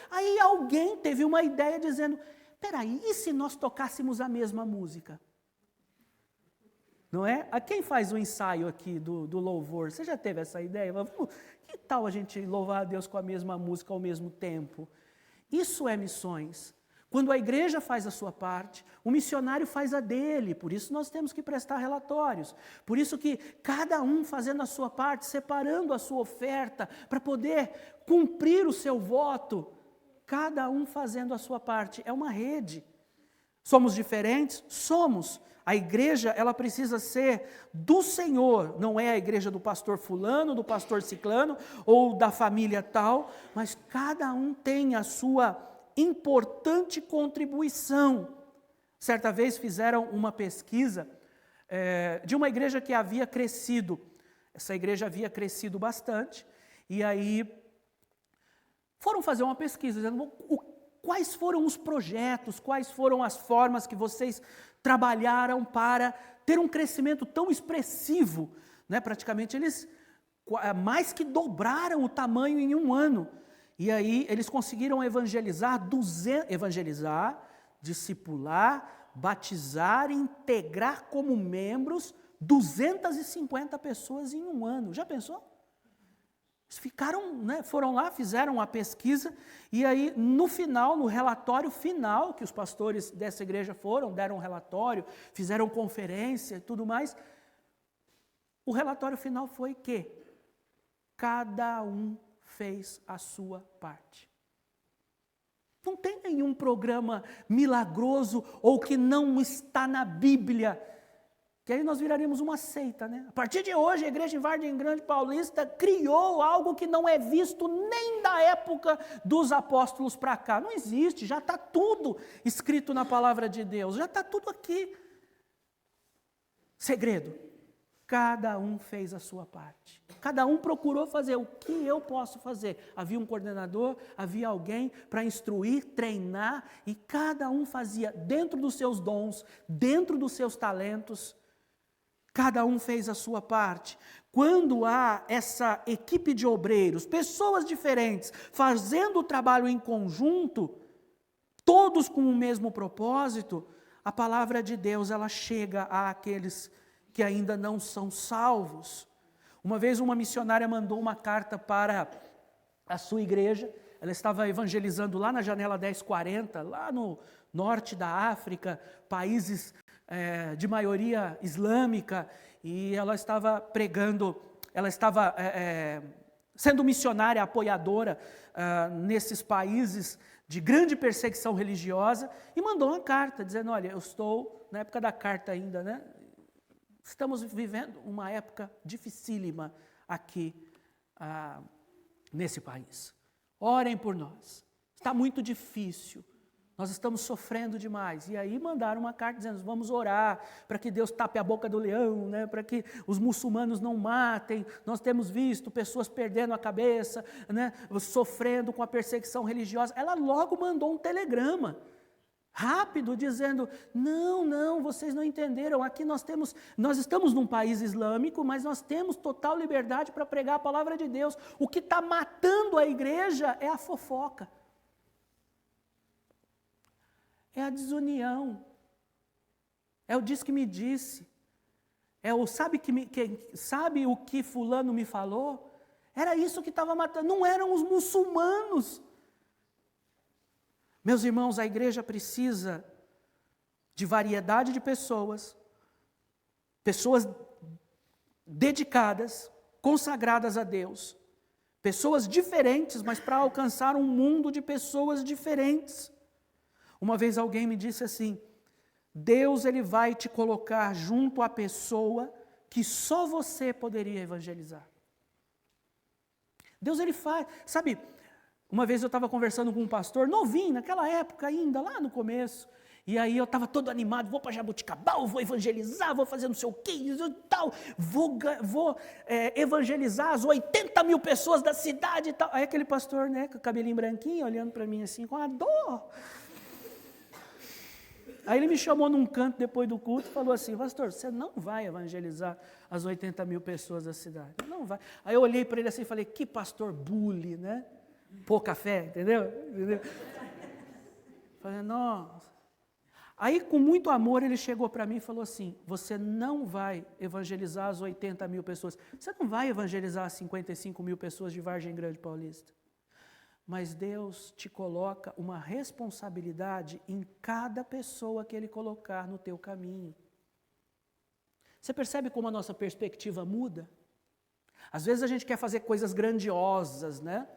Aí alguém teve uma ideia dizendo: peraí, e se nós tocássemos a mesma música? não é? A quem faz o ensaio aqui do louvor? Você já teve essa ideia? Que tal a gente louvar a Deus com a mesma música ao mesmo tempo? Isso é missões. Quando a igreja faz a sua parte, o missionário faz a dele, por isso nós temos que prestar relatórios. Por isso que cada um fazendo a sua parte, separando a sua oferta, para poder cumprir o seu voto, cada um fazendo a sua parte. É uma rede. Somos diferentes? Somos. A igreja, ela precisa ser do Senhor, não é a igreja do pastor fulano, do pastor ciclano, ou da família tal, mas cada um tem a sua importante contribuição. Certa vez fizeram uma pesquisa de uma igreja que havia crescido. Essa igreja havia crescido bastante, e aí foram fazer uma pesquisa, dizendo quais foram os projetos, quais foram as formas que vocês trabalharam para ter um crescimento tão expressivo, né? Praticamente eles mais que dobraram o tamanho em um ano. E aí eles conseguiram evangelizar, discipular, batizar e integrar como membros 250 pessoas em um ano. Já pensou? Eles ficaram, né, foram lá, fizeram a pesquisa, e aí no final, no relatório final, que os pastores dessa igreja deram um relatório, fizeram conferência e tudo mais, o relatório final foi que cada um fez a sua parte. Não tem nenhum programa milagroso ou que não está na Bíblia, que aí nós viraríamos uma seita, né? A partir de hoje, a igreja em Vargem Grande Paulista criou algo que não é visto nem da época dos apóstolos para cá. Não existe, já está tudo escrito na palavra de Deus, já está tudo aqui. Segredo. Cada um fez a sua parte. Cada um procurou fazer o que eu posso fazer. Havia um coordenador, havia alguém para instruir, treinar, e cada um fazia dentro dos seus dons, dentro dos seus talentos. Cada um fez a sua parte. Quando há essa equipe de obreiros, pessoas diferentes, fazendo o trabalho em conjunto, todos com o mesmo propósito, a palavra de Deus, ela chega àqueles que ainda não são salvos. Uma vez uma missionária mandou uma carta para a sua igreja, ela estava evangelizando lá na janela 1040, lá no norte da África, países de maioria islâmica, e ela estava pregando, ela estava sendo missionária, apoiadora nesses países de grande perseguição religiosa, e mandou uma carta dizendo, olha, eu estou, na época da carta ainda, né? Estamos vivendo uma época dificílima aqui nesse país. Orem por nós. Está muito difícil. Nós estamos sofrendo demais. E aí mandaram uma carta dizendo, vamos orar para que Deus tape a boca do leão, né? Para que os muçulmanos não matem. Nós temos visto pessoas perdendo a cabeça, né? Sofrendo com a perseguição religiosa. Ela logo mandou um telegrama. Rápido, dizendo, não, vocês não entenderam, aqui nós estamos num país islâmico, mas nós temos total liberdade para pregar a palavra de Deus. O que está matando a igreja é a fofoca, é a desunião, é o diz que me disse, é o sabe o que fulano me falou? Era isso que estava matando, não eram os muçulmanos. Meus irmãos, a igreja precisa de variedade de pessoas dedicadas, consagradas a Deus, pessoas diferentes, mas para alcançar um mundo de pessoas diferentes. Uma vez alguém me disse assim, Deus ele vai te colocar junto à pessoa que só você poderia evangelizar. Deus ele faz, sabe... Uma vez eu estava conversando com um pastor, novinho, naquela época ainda, lá no começo, e aí eu estava todo animado, vou para Jaboticabal, vou evangelizar, vou fazer não sei o que, tal, vou evangelizar as 80 mil pessoas da cidade e tal. Aí aquele pastor, né, com o cabelinho branquinho, olhando para mim assim, com a dor. Aí ele me chamou num canto depois do culto e falou assim, pastor, você não vai evangelizar as 80 mil pessoas da cidade, não vai. Aí eu olhei para ele assim e falei, que pastor bully, né? Pouca fé, entendeu? Falei, nossa. Aí, com muito amor, ele chegou para mim e falou assim, você não vai evangelizar as 80 mil pessoas, você não vai evangelizar as 55 mil pessoas de Vargem Grande Paulista, mas Deus te coloca uma responsabilidade em cada pessoa que Ele colocar no teu caminho. Você percebe como a nossa perspectiva muda? Às vezes a gente quer fazer coisas grandiosas, né?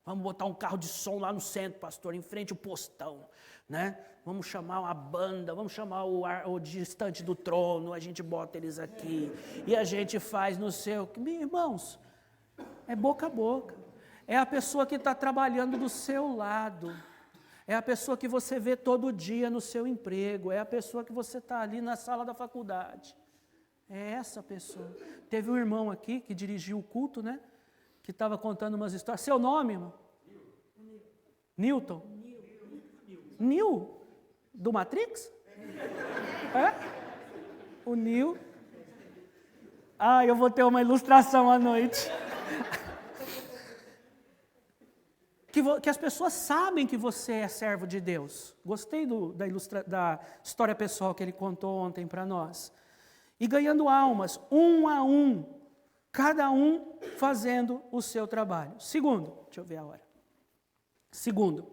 Vamos botar um carro de som lá no centro, pastor, em frente ao postão, né? Vamos chamar uma banda, vamos chamar o distante do trono, a gente bota eles aqui, e a gente faz no seu... Irmãos, é boca a boca. É a pessoa que está trabalhando do seu lado. É a pessoa que você vê todo dia no seu emprego. É a pessoa que você está ali na sala da faculdade. É essa pessoa. Teve um irmão aqui que dirigiu o culto, né? Que estava contando umas histórias. Seu nome, irmão? Newton. Neo? Do Matrix? É? O Neo. Ah, eu vou ter uma ilustração à noite. Que as pessoas sabem que você é servo de Deus. Gostei da história pessoal que ele contou ontem para nós. E ganhando almas, um a um, cada um fazendo o seu trabalho. Segundo, deixa eu ver a hora. Segundo,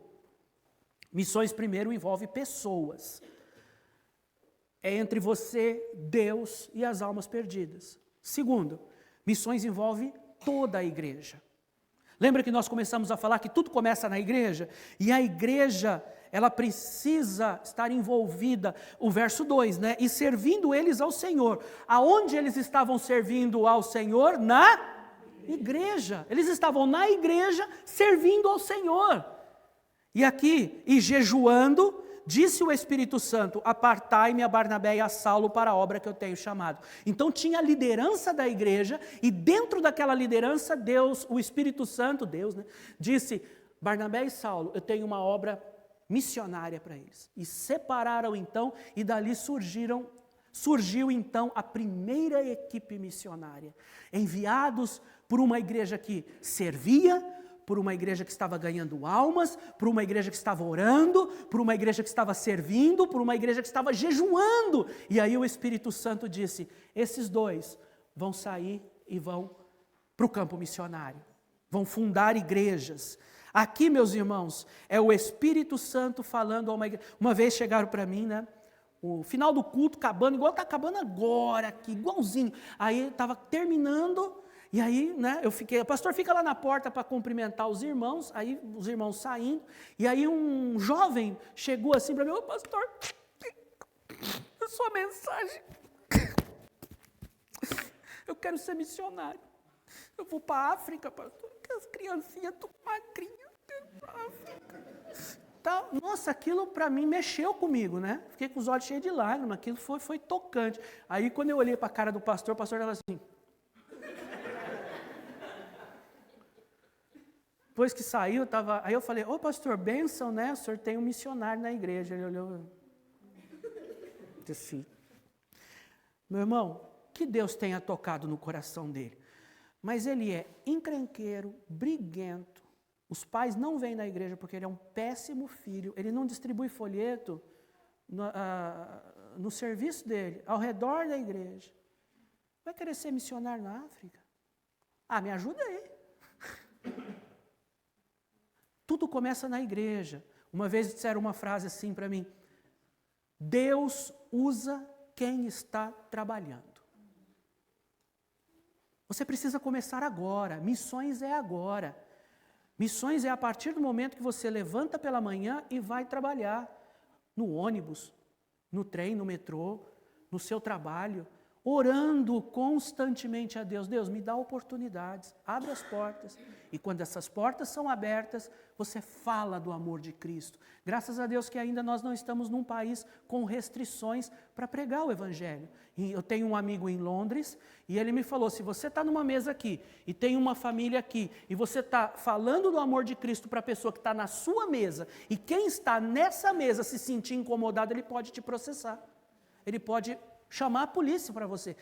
missões primeiro envolve pessoas. É entre você, Deus e as almas perdidas. Segundo, missões envolve toda a igreja. Lembra que nós começamos a falar que tudo começa na igreja? E a igreja, ela precisa estar envolvida, o verso 2, né? E servindo eles ao Senhor. Aonde eles estavam servindo ao Senhor? Na igreja. Eles estavam na igreja servindo ao Senhor. E aqui, e jejuando, disse o Espírito Santo, apartai-me a Barnabé e a Saulo para a obra que eu tenho chamado. Então tinha a liderança da igreja, e dentro daquela liderança, Deus, o Espírito Santo, Deus, né, disse, Barnabé e Saulo, eu tenho uma obra missionária para eles. E separaram então, e dali surgiu então a primeira equipe missionária, enviados por uma igreja que servia, por uma igreja que estava ganhando almas, por uma igreja que estava orando, por uma igreja que estava servindo, por uma igreja que estava jejuando. E aí o Espírito Santo disse, esses dois vão sair e vão para o campo missionário, vão fundar igrejas. Aqui, meus irmãos, é o Espírito Santo falando a uma igreja. Uma vez chegaram para mim, né? O final do culto acabando, igual está acabando agora aqui, igualzinho. Aí estava terminando, e aí, né, eu fiquei, o pastor fica lá na porta para cumprimentar os irmãos, aí os irmãos saindo, e aí um jovem chegou assim para mim, ô pastor, a sua mensagem, eu quero ser missionário, eu vou para a África, pastor, porque as criancinhas estão magrinhas, tá, nossa, aquilo para mim mexeu comigo, né, fiquei com os olhos cheios de lágrimas, aquilo foi tocante. Aí quando eu olhei para a cara do pastor, o pastor estava assim, depois que saiu, aí eu falei, ô pastor, bênção, né? O senhor tem um missionário na igreja. Ele olhou, disse assim, meu irmão, que Deus tenha tocado no coração dele. Mas ele é encrenqueiro, briguento. Os pais não vêm na igreja porque ele é um péssimo filho. Ele não distribui folheto no serviço dele, ao redor da igreja. Vai querer ser missionário na África? Ah, me ajuda aí. Tudo começa na igreja. Uma vez disseram uma frase assim para mim, Deus usa quem está trabalhando. Você precisa começar agora, missões é agora. Missões é a partir do momento que você levanta pela manhã e vai trabalhar no ônibus, no trem, no metrô, no seu trabalho, orando constantemente a Deus. Deus, me dá oportunidades, abre as portas. E quando essas portas são abertas, você fala do amor de Cristo. Graças a Deus que ainda nós não estamos num país com restrições para pregar o Evangelho. E eu tenho um amigo em Londres, e ele me falou, se você está numa mesa aqui, e tem uma família aqui, e você está falando do amor de Cristo para a pessoa que está na sua mesa, e quem está nessa mesa se sentir incomodado, ele pode te processar. Ele pode chamar a polícia para você.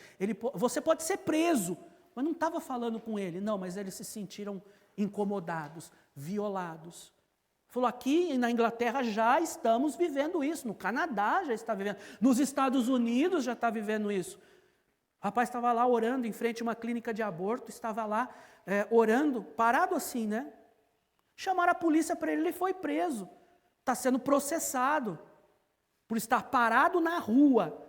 Você pode ser preso, mas não estava falando com ele. Não, mas eles se sentiram incomodados, violados. Falou, aqui na Inglaterra já estamos vivendo isso, no Canadá já está vivendo, nos Estados Unidos já está vivendo isso. O rapaz estava lá orando em frente a uma clínica de aborto, estava lá orando, parado assim, né? Chamaram a polícia para ele foi preso. Está sendo processado por estar parado na rua,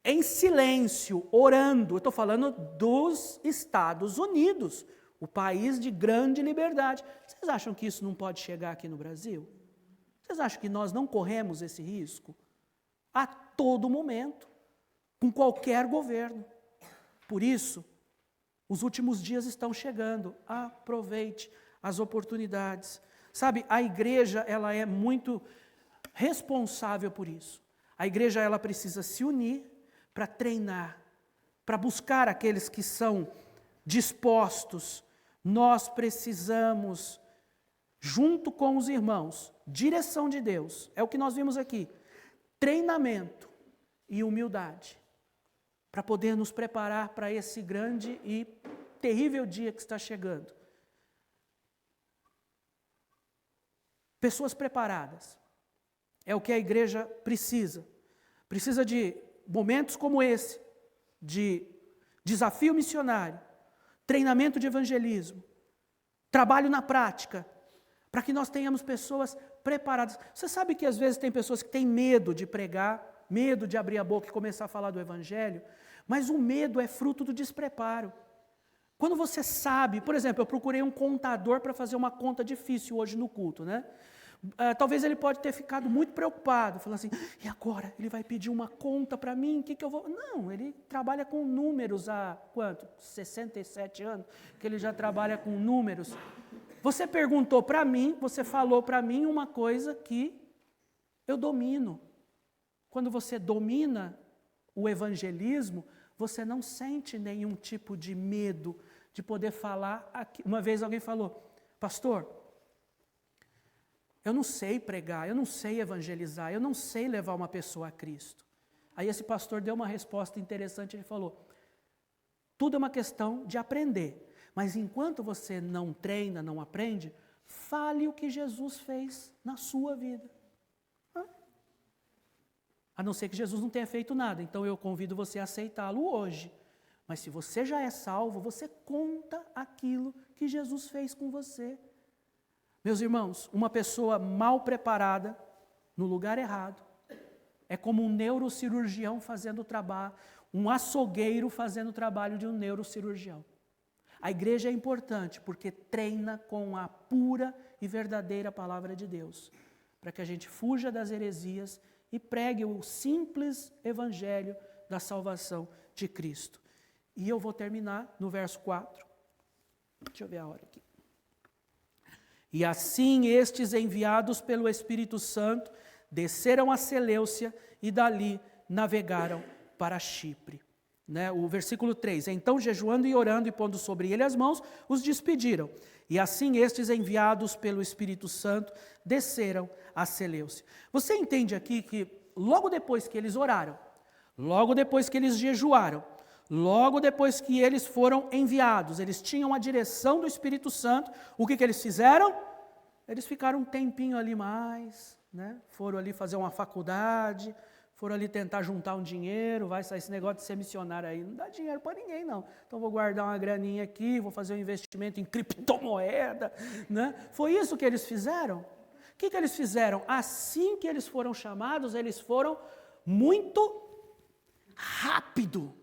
em silêncio, orando. Eu estou falando dos Estados Unidos, o país de grande liberdade. Vocês acham que isso não pode chegar aqui no Brasil? Vocês acham que nós não corremos esse risco? A todo momento, com qualquer governo. Por isso, os últimos dias estão chegando. Aproveite as oportunidades. Sabe, a igreja, ela é muito responsável por isso. A igreja, ela precisa se unir para treinar, para buscar aqueles que são dispostos. Nós precisamos, junto com os irmãos, direção de Deus, é o que nós vimos aqui, treinamento e humildade, para poder nos preparar para esse grande e terrível dia que está chegando. Pessoas preparadas, é o que a igreja precisa. Precisa de momentos como esse, de desafio missionário, treinamento de evangelismo, trabalho na prática, para que nós tenhamos pessoas preparadas. Você sabe que às vezes tem pessoas que têm medo de pregar, medo de abrir a boca e começar a falar do evangelho, mas o medo é fruto do despreparo. Quando você sabe, por exemplo, eu procurei um contador para fazer uma conta difícil hoje no culto, né? Talvez ele pode ter ficado muito preocupado, falando assim, e agora? Ele vai pedir uma conta para mim, o que eu vou... Não, ele trabalha com números há, quanto? 67 anos, que ele já trabalha com números. Você perguntou para mim, você falou para mim uma coisa que eu domino. Quando você domina o evangelismo, você não sente nenhum tipo de medo de poder falar. Uma vez alguém falou, pastor, eu não sei pregar, eu não sei evangelizar, eu não sei levar uma pessoa a Cristo. Aí esse pastor deu uma resposta interessante, ele falou, tudo é uma questão de aprender, mas enquanto você não treina, não aprende, fale o que Jesus fez na sua vida. A não ser que Jesus não tenha feito nada, então eu convido você a aceitá-lo hoje. Mas se você já é salvo, você conta aquilo que Jesus fez com você. Meus irmãos, uma pessoa mal preparada, no lugar errado, é como um neurocirurgião fazendo o trabalho, um açougueiro fazendo o trabalho de um neurocirurgião. A igreja é importante porque treina com a pura e verdadeira palavra de Deus, para que a gente fuja das heresias e pregue o simples evangelho da salvação de Cristo. E eu vou terminar no verso 4. Deixa eu ver a hora aqui. E assim estes enviados pelo Espírito Santo desceram a Seleucia e dali navegaram para Chipre. O versículo 3, então jejuando e orando e pondo sobre ele as mãos, os despediram. E assim estes enviados pelo Espírito Santo desceram a Seleucia. Você entende aqui que logo depois que eles oraram, logo depois que eles jejuaram, logo depois que eles foram enviados, eles tinham a direção do Espírito Santo, o que eles fizeram? Eles ficaram um tempinho ali mais, foram ali fazer uma faculdade, foram ali tentar juntar um dinheiro, vai sair esse negócio de ser missionário aí, não dá dinheiro para ninguém não. Então vou guardar uma graninha aqui, vou fazer um investimento em criptomoeda, Foi isso que eles fizeram. O que eles fizeram? Assim que eles foram chamados, eles foram muito rápido.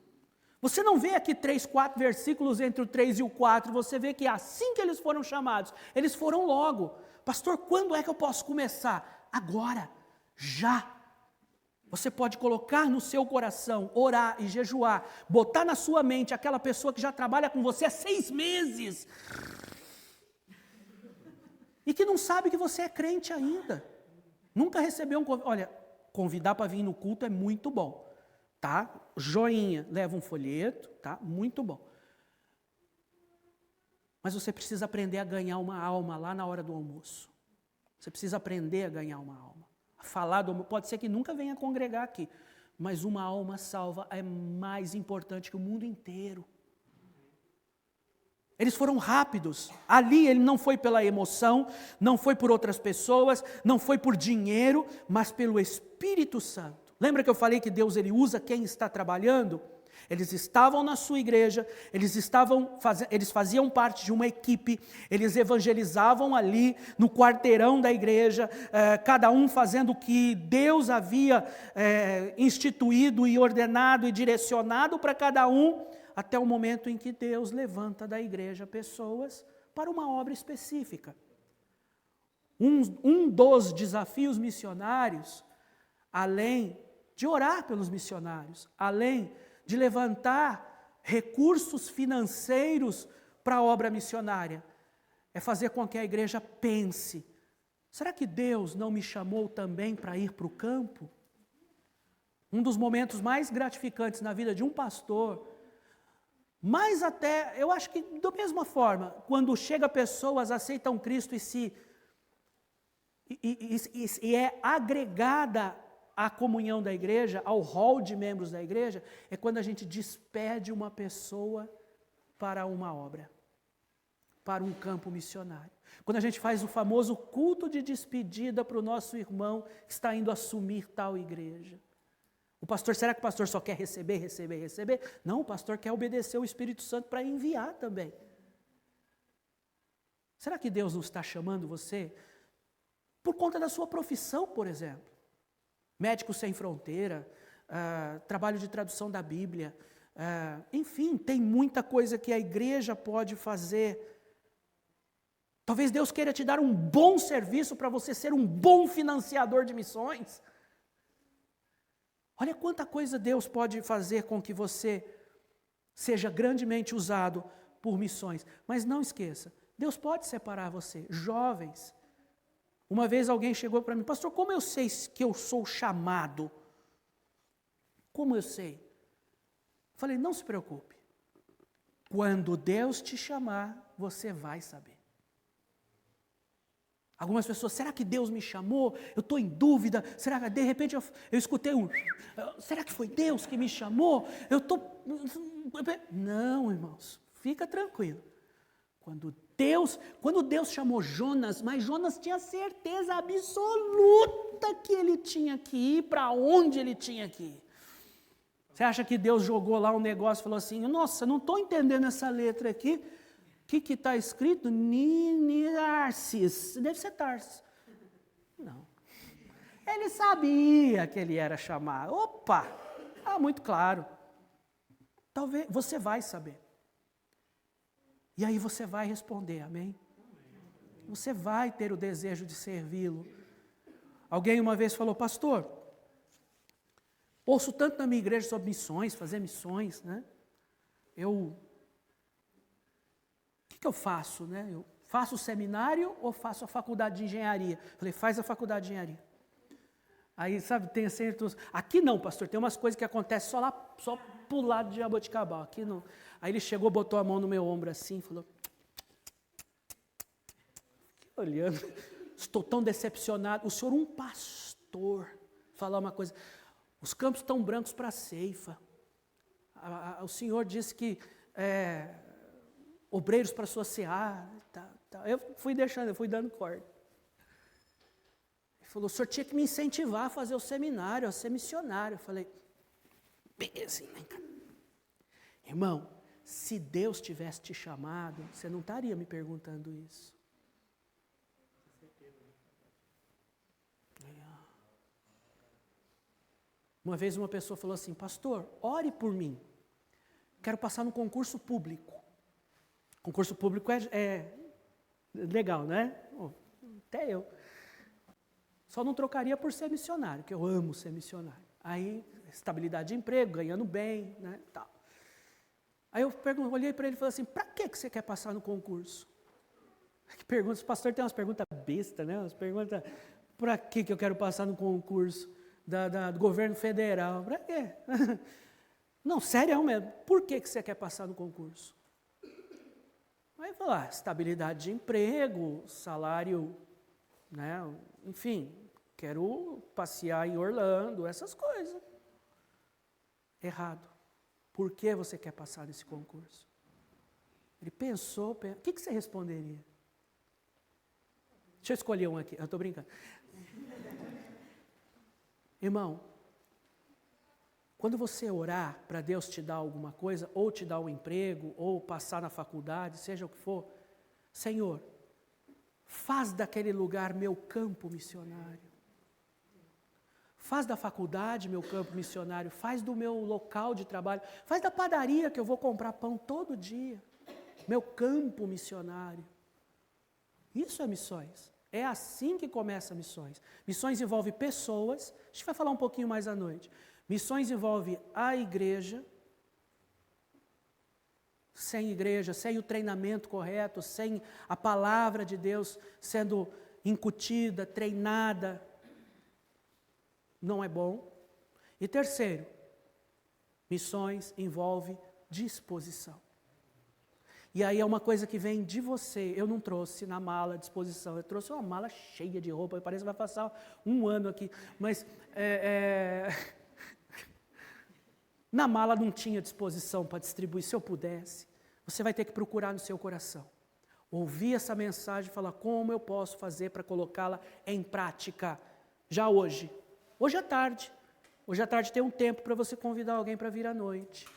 Você não vê aqui 3, 4 versículos entre o 3 e o 4, você vê que assim que eles foram chamados, eles foram logo. Pastor, quando é que eu posso começar? Agora, já. Você pode colocar no seu coração, orar e jejuar, botar na sua mente aquela pessoa que já trabalha com você há 6 meses e que não sabe que você é crente ainda. Nunca recebeu um convite. Olha, convidar para vir no culto é muito bom, tá? Joinha, leva um folheto, tá? Muito bom. Mas você precisa aprender a ganhar uma alma lá na hora do almoço. Você precisa aprender a ganhar uma alma. Falar do pode ser que nunca venha congregar aqui, mas uma alma salva é mais importante que o mundo inteiro. Eles foram rápidos. Ali ele não foi pela emoção, não foi por outras pessoas, não foi por dinheiro, mas pelo Espírito Santo. Lembra que eu falei que Deus ele usa quem está trabalhando? Eles estavam na sua igreja, eles faziam parte de uma equipe, eles evangelizavam ali no quarteirão da igreja, cada um fazendo o que Deus havia instituído e ordenado e direcionado para cada um, até o momento em que Deus levanta da igreja pessoas para uma obra específica. Um dos desafios missionários, além de orar pelos missionários, além de levantar recursos financeiros para a obra missionária, é fazer com que a igreja pense: será que Deus não me chamou também para ir para o campo? Um dos momentos mais gratificantes na vida de um pastor, mas até, eu acho que da mesma forma, quando chega pessoas, aceitam Cristo e é agregada à comunhão da igreja, ao hall de membros da igreja, é quando a gente despede uma pessoa para uma obra, para um campo missionário. Quando a gente faz o famoso culto de despedida para o nosso irmão que está indo assumir tal igreja. O pastor, será que o pastor só quer receber? Não, o pastor quer obedecer o Espírito Santo para enviar também. Será que Deus não está chamando você por conta da sua profissão, por exemplo? Médicos Sem Fronteira, trabalho de tradução da Bíblia, enfim, tem muita coisa que a igreja pode fazer. Talvez Deus queira te dar um bom serviço para você ser um bom financiador de missões. Olha quanta coisa Deus pode fazer com que você seja grandemente usado por missões. Mas não esqueça, Deus pode separar você. Jovens, uma vez alguém chegou para mim: pastor, como eu sei que eu sou chamado? Como eu sei? Falei: não se preocupe. Quando Deus te chamar, você vai saber. Algumas pessoas: será que Deus me chamou? Eu estou em dúvida. Será que de repente eu escutei será que foi Deus que me chamou? Não, irmãos, fica tranquilo. Quando Deus chamou Jonas, mas Jonas tinha certeza absoluta que ele tinha que ir para onde ele tinha que ir. Você acha que Deus jogou lá um negócio e falou assim: nossa, não estou entendendo essa letra aqui. O que está escrito? Niniarcis. Deve ser Tarsis. Não. Ele sabia que ele era chamado. Opa! Muito claro. Talvez você vai saber. E aí você vai responder, amém? Você vai ter o desejo de servi-lo. Alguém uma vez falou: pastor, ouço tanto na minha igreja sobre missões, fazer missões, né? O que eu faço, né? Eu faço o seminário ou faço a faculdade de engenharia? Falei: faz a faculdade de engenharia. Aí, sabe, tem certos... Aqui não, pastor, tem umas coisas que acontecem só pro lado de Jaboticabal, aqui não. Aí ele chegou, botou a mão no meu ombro assim, falou... Fiquei olhando, estou tão decepcionado. O senhor, um pastor, falar uma coisa: os campos estão brancos para a ceifa. O senhor disse que... obreiros para sua seara, Eu fui dando corda. Ele falou: o senhor tinha que me incentivar a fazer o seminário, a ser missionário. Eu falei: belezinha, vem cá. Irmão, se Deus tivesse te chamado, você não estaria me perguntando isso. Uma vez uma pessoa falou assim: pastor, ore por mim. Quero passar no concurso público. Concurso público é legal, né? Até eu. Só não trocaria por ser missionário, que eu amo ser missionário. Aí, estabilidade de emprego, ganhando bem, né? Tal. Aí eu olhei para ele e falei assim: para que você quer passar no concurso? Que pergunta, o pastor tem umas perguntas bestas, né? Umas perguntas: para que eu quero passar no concurso do governo federal? Para quê? Não, sério mesmo. Por que você quer passar no concurso? Aí falar: estabilidade de emprego, salário, né? Enfim, quero passear em Orlando, essas coisas. Errado. Por que você quer passar nesse concurso? Ele pensou, o que você responderia? Deixa eu escolher um aqui, eu estou brincando. Irmão, quando você orar para Deus te dar alguma coisa, ou te dar um emprego, ou passar na faculdade, seja o que for, Senhor, faz daquele lugar meu campo missionário. Faz da faculdade meu campo missionário, faz do meu local de trabalho, faz da padaria que eu vou comprar pão todo dia, meu campo missionário. Isso é missões. É assim que começa missões. Missões envolve pessoas, a gente vai falar um pouquinho mais à noite. Missões envolve a igreja. Sem igreja, sem o treinamento correto, sem a palavra de Deus sendo incutida, treinada, não é bom. E terceiro, missões envolve disposição. E aí é uma coisa que vem de você. Eu não trouxe na mala disposição, eu trouxe uma mala cheia de roupa, parece que vai passar um ano aqui, mas na mala não tinha disposição para distribuir. Se eu pudesse, você vai ter que procurar no seu coração. Ouvir essa mensagem e falar como eu posso fazer para colocá-la em prática já hoje. Hoje à tarde. Hoje à tarde tem um tempo para você convidar alguém para vir à noite.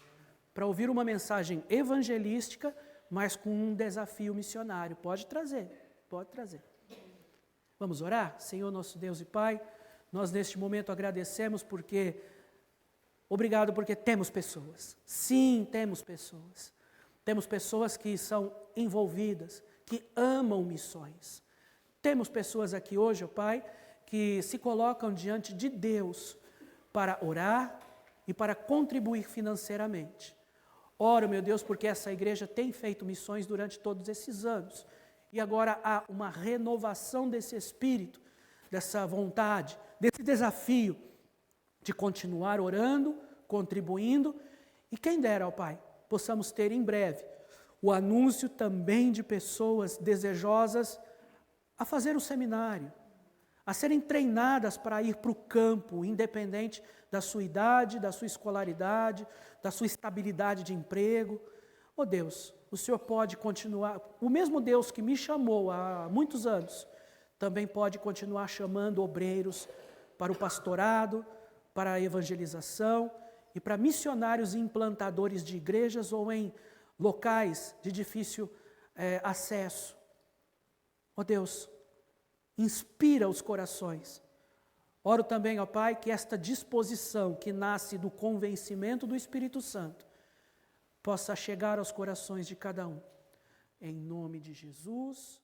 Para ouvir uma mensagem evangelística, mas com um desafio missionário. Pode trazer, pode trazer. Vamos orar? Senhor nosso Deus e Pai, nós neste momento agradecemos obrigado porque temos pessoas. Sim, temos pessoas. Temos pessoas que são envolvidas, que amam missões. Temos pessoas aqui hoje, ó Pai, que se colocam diante de Deus para orar e para contribuir financeiramente. Oro, meu Deus, porque essa igreja tem feito missões durante todos esses anos. E agora há uma renovação desse espírito, dessa vontade, desse desafio de continuar orando, contribuindo. E quem dera, ó Pai, possamos ter em breve o anúncio também de pessoas desejosas a fazer o seminário, a serem treinadas para ir para o campo, independente da sua idade, da sua escolaridade, da sua estabilidade de emprego. Oh Deus, o Senhor pode continuar, o mesmo Deus que me chamou há muitos anos, também pode continuar chamando obreiros para o pastorado, para a evangelização e para missionários e implantadores de igrejas ou em locais de difícil acesso. Oh Deus, inspira os corações. Oro também, ó Pai, que esta disposição que nasce do convencimento do Espírito Santo possa chegar aos corações de cada um. Em nome de Jesus.